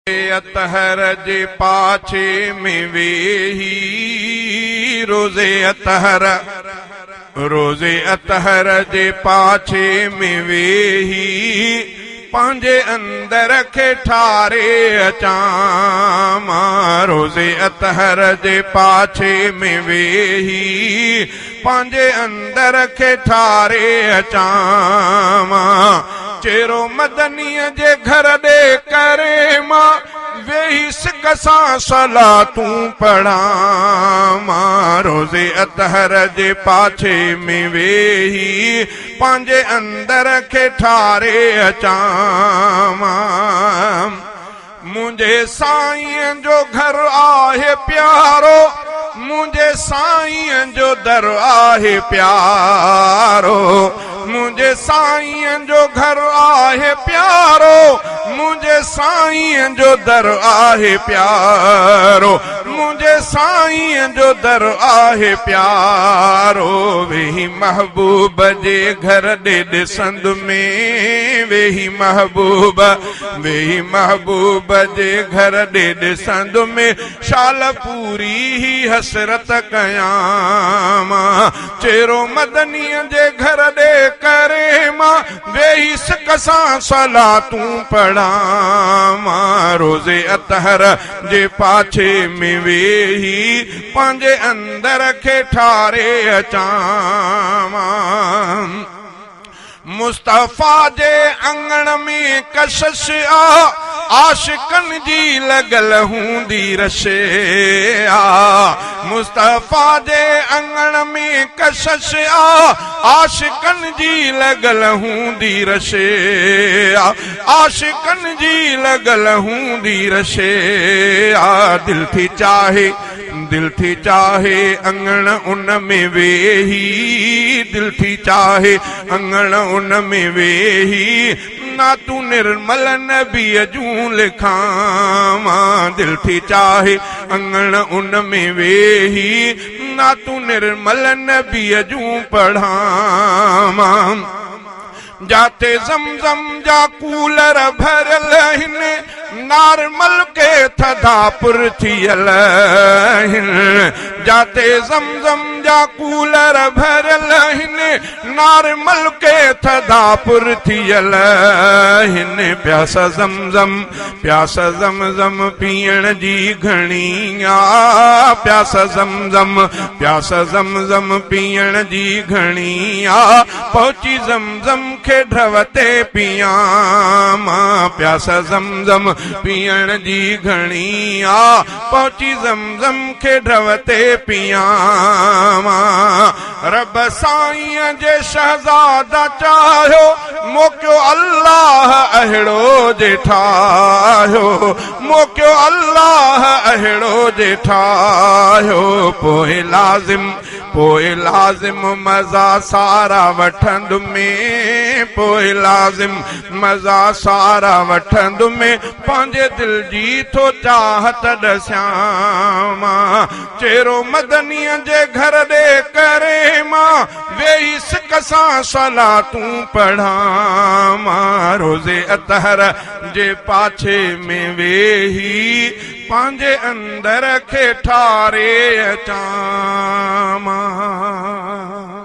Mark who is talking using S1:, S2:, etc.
S1: अतहर जे पाछे में वेही रोज़े अतहर जे पाछे में वेही पंहिंजे अंदर खे ठारे अचां मां। रोज़े अतहर जे पाछे में वेही पंहिंजे अंदर खे ठारे अचां मां। चेरो मदनीअ जे घर ॾे करे मां वेही सिक सां सलातूं पढ़ां मां। रोज़े अतहर जे पाछे में वेही पंहिंजे अंदर खे ठारे अचां मां। मुंहिंजे साईं जो घर आहे प्यारो, मुंहिंजे साईं जो दर आहे प्यारो। मुंहिंजे साईं जो घर आहे प्यारो, मुंहिंजे साईं जो दर आहे प्यारो। मुंहिंजे साईं जो दर आहे प्यारो। वेही महबूब जे घर ॾे ॾिसंद में वेही महबूब जे घर ॾे ॾिसंद में शाल पूरी ही हसरत कयां मां। चेरो मदनीअ जे घर ॾे करे मां वेही सिक सां सलातूं पढ़ां मां। रोज़े अतहर जे पाछे में वेही पंहिंजे अंदर खे ठारे अचां मां। मुस्तफ़ा जे अंगण में कशिश आ, आशिकन जी लॻल हूंदी रशे आ। मुस्तफ़ा जे अंगण में कशिश आ, आशिकन जी लॻल हूंदी रशे आ। आशिकन जी लॻल हूंदी रशे आ। दिल थी चाहे अंगण उन में वेही, दिल थी चाहे अंगण उन में वेही ना तू निर्मल नबीअ जूं लिखां मां। दिल थी चाहे अंगण उन में वेही ना तू निर्मल नबीअ जूं पढ़ां मां। जाते ज़मज़म जा कूलर भरियल आहिनि, नार्मल के थधापुर थियल आहिनि। जाते ज़मज़म जा कूलर भरियल आहिनि, नार्मल के थधापुर थियल आहिनि। प्यास ज़मज़म पीअण जी घणी आ। प्यास ज़मज़म पीअण जी घणी आ। पहुची ज़मज़म खे ढवते पियां मां। प्यास ज़मज़म पीअण जी घणी आ। पहुची ज़मज़म खे ढवते पियां मां। रब साईं जे शहज़ादा चाहियो, मोकियो अल्लाह अहिड़ो जे ठाहियो। मोकियो अल्लाह अहिड़ो जे ठाहियो। पोइ लाज़िम मज़ा सारा वठंद में, पोइ लाज़िम मज़ा सारा वठंद में पंहिंजे दिल जी थो चाहत ॾसियां मां। चेरो मदनीअ जे घर ॾे करे मां वेही सिक सां सलातूं पढ़ां मां। रोज़े अतहर जे पाछे में वेही पंहिंजे अंदर खे ठारे अचां मां।